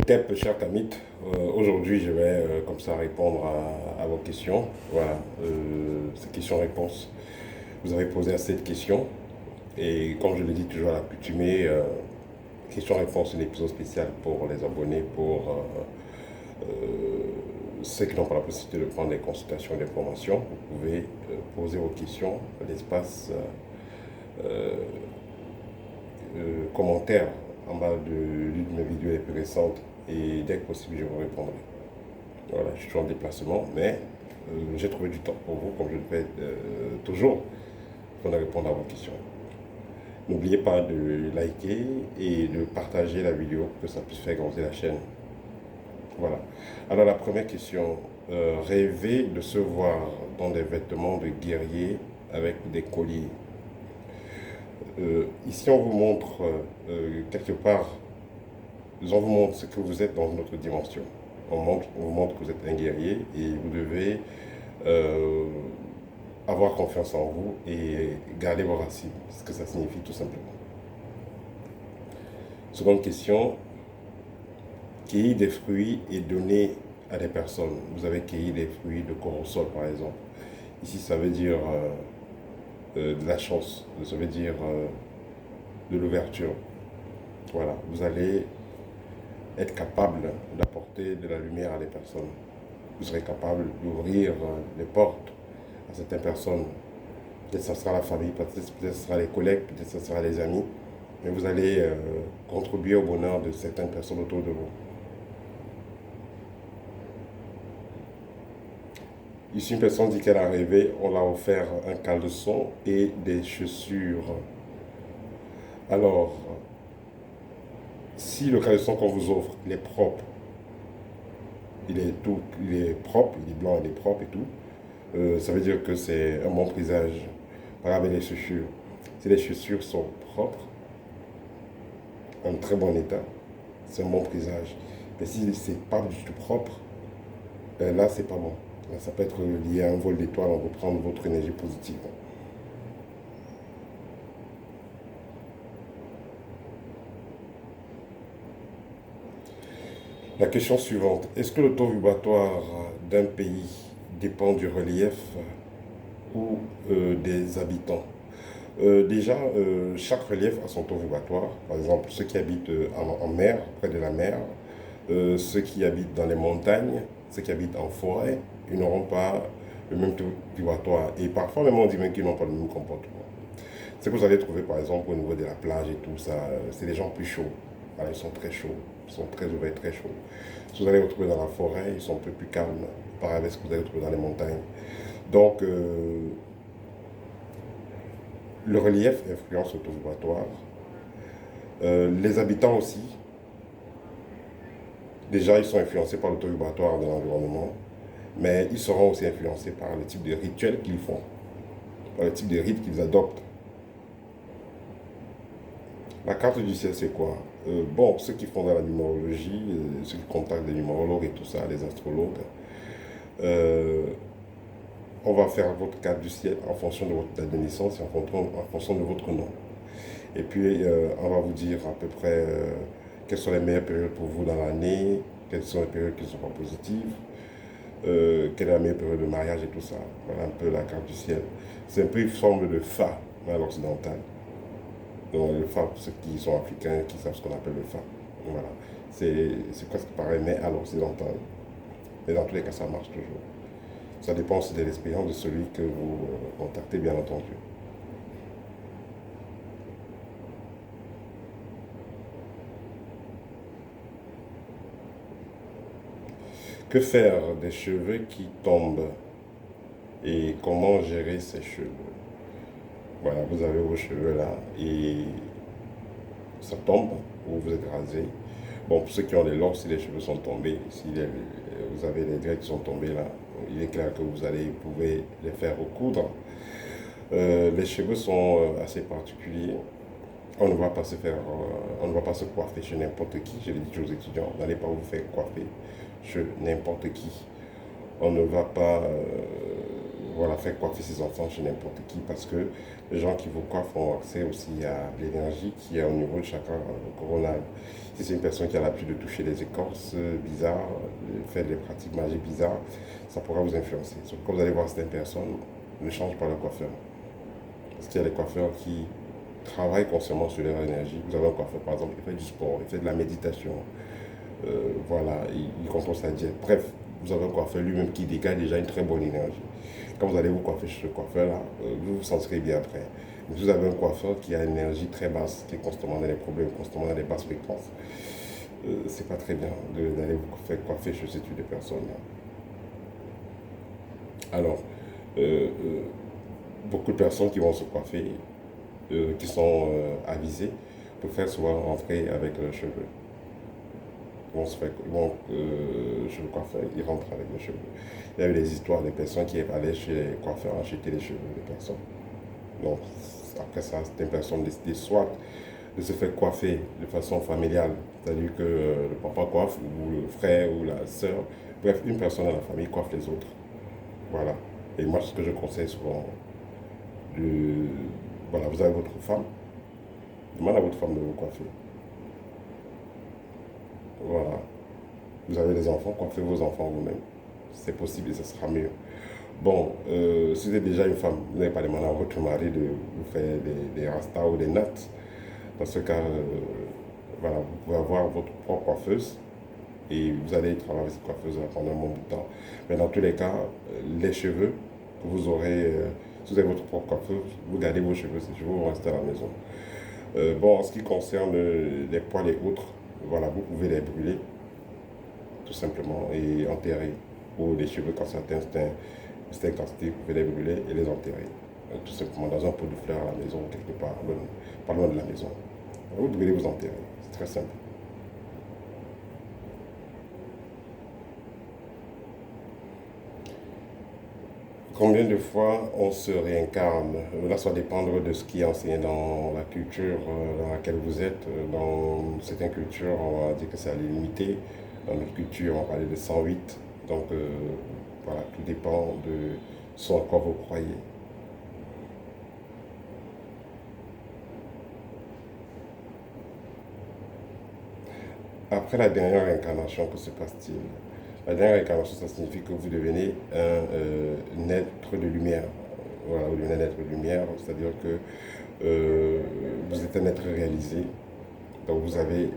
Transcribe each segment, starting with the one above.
Hotep, cher Kamit, aujourd'hui je vais comme ça répondre à vos questions. Voilà, ces questions-réponses. Vous avez posé assez de questions et comme je le dis toujours à l'accoutumée, questions-réponses, c'est un épisode spécial pour les abonnés, pour ceux qui n'ont pas la possibilité de prendre des consultations et des formations. Vous pouvez poser vos questions à l'espace commentaires en bas de l'une de mes vidéos les plus récentes et dès que possible je vous répondrai. Voilà, je suis toujours en déplacement, mais j'ai trouvé du temps pour vous, comme je le fais toujours, pour répondre à vos questions. N'oubliez pas de liker et de partager la vidéo pour que ça puisse faire grandir la chaîne. Voilà. Alors la première question, rêver de se voir dans des vêtements de guerrier avec des colliers. Ici on vous montre quelque part, on vous montre ce que vous êtes dans une autre dimension. On vous montre que vous êtes un guerrier et vous devez avoir confiance en vous et garder vos racines, ce que ça signifie tout simplement. Seconde question, cueillir des fruits et donner à des personnes. Vous avez cueilli des fruits de corosol par exemple. Ici ça veut dire de la chance, ça veut dire de l'ouverture. Voilà, vous allez être capable d'apporter de la lumière à des personnes. Vous serez capable d'ouvrir les portes à certaines personnes. Peut-être que ce sera la famille, peut-être que ce sera les collègues, peut-être que ce sera les amis. Mais vous allez contribuer au bonheur de certaines personnes autour de vous. Ici, une personne dit qu'elle a rêvé, on l'a offert un caleçon et des chaussures. Alors, si le caleçon qu'on vous offre, il est propre, il est propre, il est blanc, il est propre et tout, ça veut dire que c'est un bon présage. Par exemple, les chaussures. Si les chaussures sont propres, en très bon état, c'est un bon présage. Mais si c'est pas du tout propre, là, c'est pas bon. Là, ça peut être lié à un vol d'étoiles, on peut prendre votre énergie positive. La question suivante, est-ce que le taux vibratoire d'un pays dépend du relief ou des habitants? Déjà, chaque relief a son taux vibratoire. Par exemple, ceux qui habitent en mer, près de la mer, ceux qui habitent dans les montagnes, ceux qui habitent en forêt, ils n'auront pas le même taux vibratoire. Et parfois, même on dit même qu'ils n'ont pas le même comportement. Ce que vous allez trouver, par exemple, au niveau de la plage et tout ça, c'est des gens plus chauds. Voilà, ils sont très chauds, ils sont très ouverts, très chauds. Si vous allez retrouver dans la forêt, ils sont un peu plus calmes, par avec ce que vous allez retrouver dans les montagnes. Donc, le relief influence le taux vibratoire. Les habitants aussi, déjà, ils sont influencés par le taux vibratoire de l'environnement, mais ils seront aussi influencés par le type de rituels qu'ils font, par le type de rites qu'ils adoptent. La carte du ciel, c'est quoi? Bon, ceux qui font dans la numérologie, ceux qui contactent les numérologues et tout ça, les astrologues, on va faire votre carte du ciel en fonction de votre date de naissance et en fonction de votre nom. Et puis, on va vous dire à peu près quelles sont les meilleures périodes pour vous dans l'année, quelles sont les périodes qui ne sont pas positives, quelle est la meilleure période de mariage et tout ça. Voilà un peu la carte du ciel. C'est un peu une forme de Fa à l'occidental. Donc le Fa, pour ceux qui sont africains, qui savent ce qu'on appelle le Fa. Voilà. C'est presque pareil, mais à l'occidental. Mais dans tous les cas, ça marche toujours. Ça dépend aussi de l'expérience de celui que vous contactez, bien entendu. Que faire des cheveux qui tombent et comment gérer ces cheveux? Voilà, vous avez vos cheveux là et ça tombe ou vous êtes rasé. Bon, pour ceux qui ont les locks, si les cheveux sont tombés, si vous avez les dreads qui sont tombés là, il est clair que vous pouvez les faire recoudre. Les cheveux sont assez particuliers. On ne va pas se faire, on ne va pas se coiffer chez n'importe qui. Je l'ai dit aux étudiants, n'allez pas vous faire coiffer chez n'importe qui. On ne va pas voilà, faire coiffer ses enfants chez n'importe qui parce que les gens qui vous coiffent ont accès aussi à l'énergie qui est au niveau de chakra coronal. Si c'est une personne qui a l'habitude de toucher les écorces bizarres, faire des pratiques magiques bizarres, ça pourra vous influencer. Sauf que quand vous allez voir certaines personnes, ne change pas le coiffeur. Parce qu'il y a des coiffeurs qui travaillent consciemment sur leur énergie. Vous avez un coiffeur, par exemple, qui fait du sport, il fait de la méditation, voilà, il contrôle sa diète. Bref, vous avez un coiffeur lui-même qui dégage déjà une très bonne énergie. Quand vous allez vous coiffer chez ce coiffeur-là, vous vous sentirez bien après. Mais si vous avez un coiffeur qui a une énergie très basse, qui est constamment dans les problèmes, constamment dans les basses fréquences, c'est pas très bien d'aller vous faire coiffer chez ce type de personnes-là. Alors, euh, euh, beaucoup de personnes qui vont se coiffer, qui sont avisées, préfèrent souvent rentrer avec leurs cheveux. Ils vont chez le coiffeur, ils rentrent avec les cheveux. Il y a eu des histoires de personnes qui allaient chez les coiffeurs acheter les cheveux des personnes. Donc, après ça, certaines personnes décident soit de se faire coiffer de façon familiale, c'est-à-dire que le papa coiffe, ou le frère, ou la soeur, bref, une personne dans la famille coiffe les autres. Voilà. Et moi, ce que je conseille souvent, de, voilà, vous avez votre femme, demandez à votre femme de vous coiffer. Voilà. Vous avez des enfants, coiffez vos enfants vous-même. C'est possible et ce sera mieux. Bon, si vous êtes déjà une femme, vous n'avez pas demandé à votre mari de vous faire des rastas ou des nattes. Dans ce cas, voilà, vous pouvez avoir votre propre coiffeuse et vous allez travailler avec cette coiffeuse pendant un bon bout de temps. Mais dans tous les cas, les cheveux que vous aurez, si vous avez votre propre coiffeuse, vous gardez vos cheveux, ces cheveux vont rester à la maison. Bon, en ce qui concerne les poils et autres, voilà, vous pouvez les brûler tout simplement et enterrer. Ou les cheveux quand certains c'est quantité, vous pouvez les brûler et les enterrer. Tout simplement dans un pot de fleurs à la maison, quelque part, pas loin de la maison. Vous brûlez, vous enterrer. C'est très simple. Combien de fois on se réincarne? Là, ça va dépendre de ce qui est enseigné dans la culture dans laquelle vous êtes. Dans certaines cultures, on va dire que c'est à l'illimité. Dans notre culture, on va parler de 108. Donc, voilà, tout dépend de ce en quoi vous croyez. Après la dernière réincarnation, que se passe-t-il? La dernière réincarnation, ça signifie que vous devenez un être de lumière. Voilà, vous devenez un être de lumière, c'est-à-dire que vous êtes un être réalisé. Donc vous avez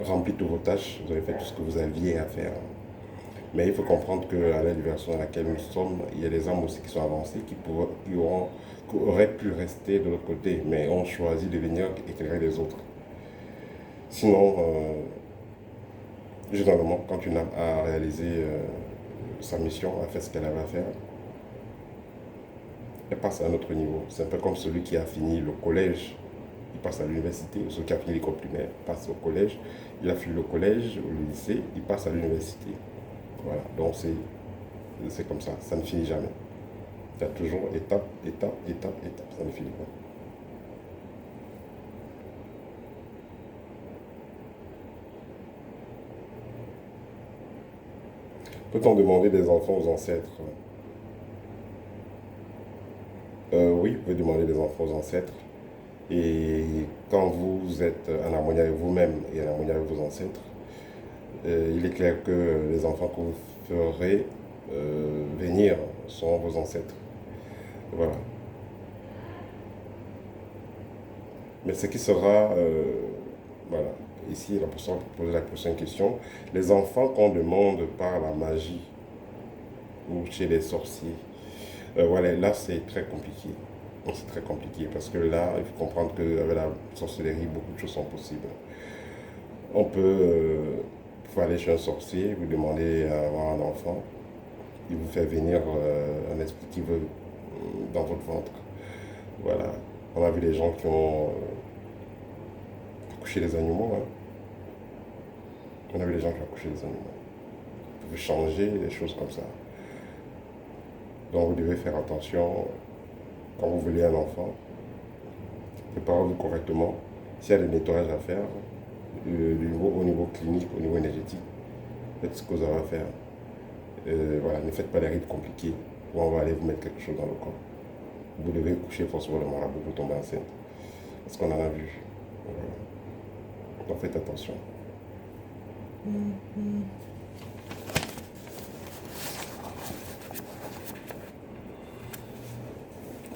rempli toutes vos tâches, vous avez fait tout ce que vous aviez à faire. Mais il faut comprendre qu'à la version dans laquelle nous sommes, il y a des âmes aussi qui sont avancées, qui auraient pu rester de l'autre côté, mais ont choisi de venir éclairer les autres. Sinon, généralement, quand une âme a réalisé sa mission, a fait ce qu'elle avait à faire, elle passe à un autre niveau. C'est un peu comme celui qui a fini le collège, il passe à l'université, ou celui qui a fini l'école primaire passe au collège, il a fini le collège ou le lycée, il passe à l'université. Voilà, donc c'est comme ça ne finit jamais. Il y a toujours étape, étape, étape, étape, ça ne finit pas. Peut-on demander des enfants aux ancêtres? Oui, vous pouvez demander des enfants aux ancêtres. Et quand vous êtes en harmonie avec vous-même et en harmonie avec vos ancêtres, il est clair que les enfants que vous ferez venir sont vos ancêtres. Voilà. Mais ce qui sera, voilà, ici la personne pose la prochaine question, les enfants qu'on demande par la magie ou chez les sorciers, voilà, là c'est très compliqué. C'est très compliqué parce que là, il faut comprendre qu'avec la sorcellerie, beaucoup de choses sont possibles. On peut, faut aller chez un sorcier, vous demander à avoir un enfant, il vous fait venir un esprit qui veut dans votre ventre. Voilà. On a vu des gens qui ont accouché des animaux. Hein. On a vu des gens qui ont accouché des animaux. Vous pouvez changer des choses comme ça. Donc vous devez faire attention quand vous voulez un enfant. Préparez-vous correctement. S'il y a des nettoyages à faire, au niveau clinique, au niveau énergétique, faites ce que vous avez à faire. Voilà, ne faites pas des rites compliqués où on va aller vous mettre quelque chose dans le corps. Vous devez coucher forcément le marabout pour tomber enceinte. Parce qu'on en a vu. Voilà. Donc faites attention.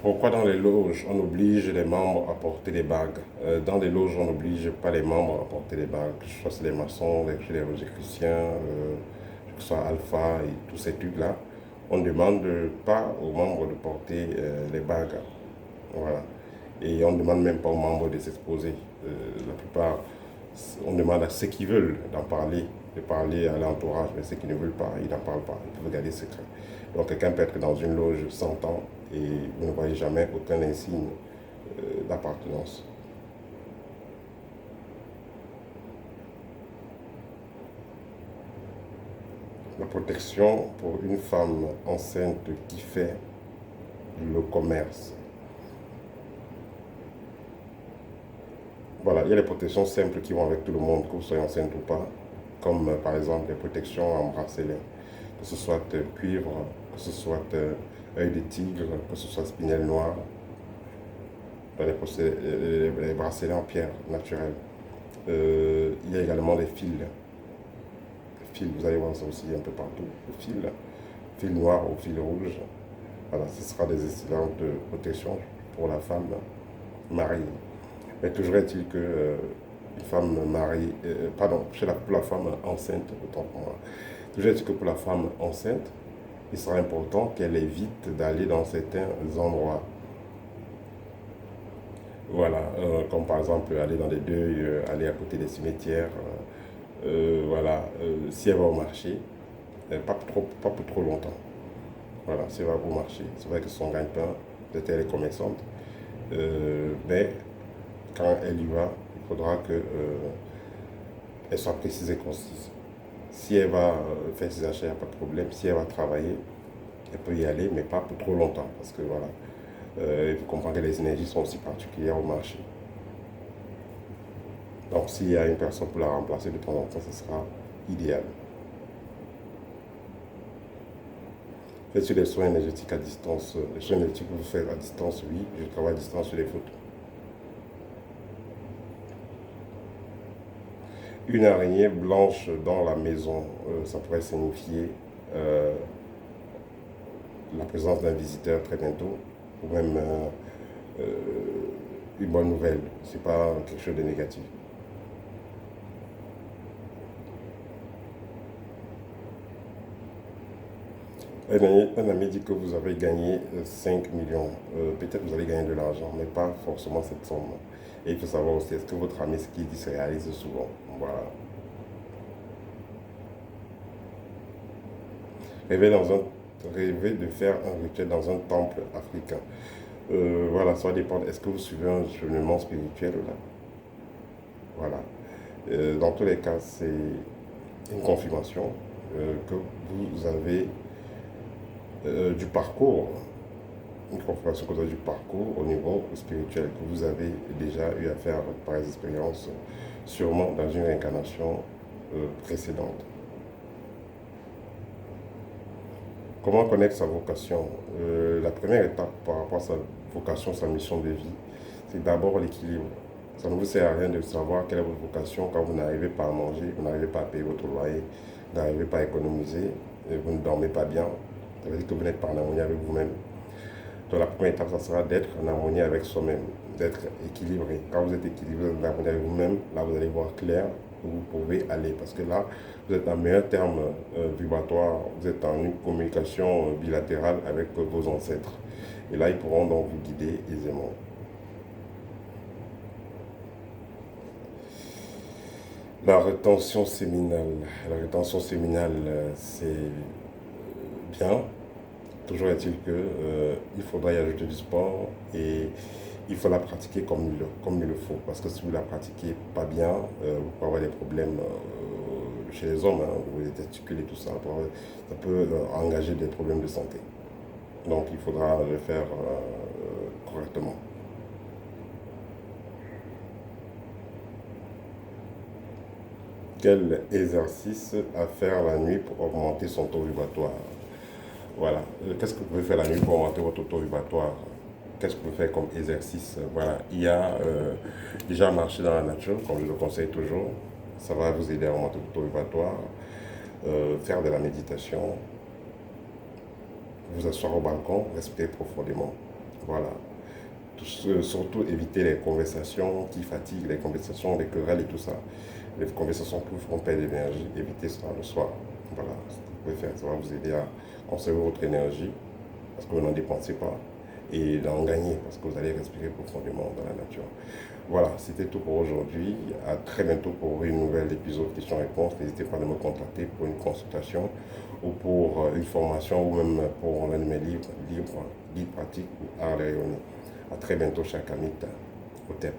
Pourquoi dans les loges, on oblige les membres à porter des bagues? Dans les loges, on n'oblige pas les membres à porter des bagues, que ce soit les maçons, les rosicruciens, que ce soit Alpha et tous ces trucs-là. On ne demande pas aux membres de porter les bagues. Voilà. Et on ne demande même pas aux membres de s'exposer. La plupart, on demande à ceux qui veulent d'en parler, de parler à l'entourage, mais ceux qui ne veulent pas, ils n'en parlent pas, ils peuvent garder secret. Donc quelqu'un peut être dans une loge 100 ans et vous ne voyez jamais aucun insigne d'appartenance. La protection pour une femme enceinte qui fait le commerce. Voilà, il y a les protections simples qui vont avec tout le monde, que vous soyez enceinte ou pas, comme par exemple les protections en bracelet, que ce soit cuivre, que ce soit œil de tigre, que ce soit spinel noir, les bracelets en pierre naturelle. Il y a également des fils. Vous allez voir ça aussi un peu partout. Fil noir ou fil rouge. Voilà, ce sera des excellentes protections pour la femme mariée. Mais toujours est-il que une femme mariée, pour la femme enceinte, autant pour moi, toujours est-il que pour la femme enceinte, il sera important qu'elle évite d'aller dans certains endroits. Voilà, comme par exemple aller dans des deuils, aller à côté des cimetières. Voilà, si elle va au marché, pas pour trop longtemps. Voilà, si elle va au marché, c'est vrai que son gagne-pain, peut-être elle est commerçante, mais quand elle y va, il faudra qu'elle soit précise et concise. Si elle va faire ses achats, il n'y a pas de problème. Si elle va travailler, elle peut y aller, mais pas pour trop longtemps, parce que voilà, il faut comprendre que les énergies sont aussi particulières au marché. Donc s'il y a une personne pour la remplacer de temps en temps, ce sera idéal. Faites sur les soins énergétiques à distance. Les soins énergétiques que vous faites à distance, oui. Je travaille à distance sur les photos. Une araignée blanche dans la maison, ça pourrait signifier la présence d'un visiteur très bientôt, ou même une bonne nouvelle. C'est pas quelque chose de négatif. Un ami dit que vous avez gagné 5 millions. Peut-être que vous allez gagner de l'argent, mais pas forcément cette somme. Et il faut savoir aussi, est-ce que votre ami, ce qu'il dit, se réalise souvent? Voilà. Rêver de faire un rituel dans un temple africain. Voilà, ça va dépendre. Est-ce que vous suivez un cheminement spirituel là? Voilà. Dans tous les cas, c'est une confirmation que vous avez du parcours, une confirmation que vous avez du parcours au niveau spirituel, que vous avez déjà eu à faire par expérience, sûrement dans une incarnation précédente. Comment connaître sa vocation? La première étape par rapport à sa vocation, sa mission de vie, c'est d'abord l'équilibre. Ça ne vous sert à rien de savoir quelle est votre vocation quand vous n'arrivez pas à manger, vous n'arrivez pas à payer votre loyer, vous n'arrivez pas à économiser, et vous ne dormez pas bien. Ça veut dire que vous n'êtes pas en harmonie avec vous-même. Donc la première étape, ça sera d'être en harmonie avec soi-même, d'être équilibré. Quand vous êtes équilibré, vous êtes en harmonie avec vous-même, là vous allez voir clair où vous pouvez aller. Parce que là, vous êtes en meilleur terme vibratoire, vous êtes en une communication bilatérale avec vos ancêtres. Et là, ils pourront donc vous guider aisément. La rétention séminale. La rétention séminale, c'est bien. Toujours est-il que il faudra y ajouter du sport et il faut la pratiquer comme il le faut. Parce que si vous la pratiquez pas bien, vous pouvez avoir des problèmes chez les hommes, hein, vous les testicules et tout ça. Ça peut engager des problèmes de santé. Donc il faudra le faire correctement. quel exercice à faire la nuit pour augmenter son taux vibratoire. Voilà. Qu'est-ce que vous pouvez faire la nuit pour augmenter votre taux vibratoire? Qu'est-ce que vous pouvez faire comme exercice? Voilà. Il y a déjà marcher dans la nature, comme je le conseille toujours. Ça va vous aider à augmenter votre taux vibratoire. Faire de la méditation. Vous asseoir au balcon, respirer profondément. Voilà. Surtout éviter les conversations qui fatiguent, les conversations, les querelles et tout ça. Les conversations qui vous font perdre d'énergie, évitez ça le soir. Voilà, ce que vous pouvez faire, ça va vous aider à conserver votre énergie parce que vous n'en dépensez pas et d'en gagner parce que vous allez respirer profondément dans la nature. Voilà, c'était tout pour aujourd'hui. À très bientôt pour une nouvelle épisode questions-réponses. N'hésitez pas à me contacter pour une consultation ou pour une formation ou même pour un annuel livre pratique ou art rayonné. À très bientôt, chaque ami au TEP.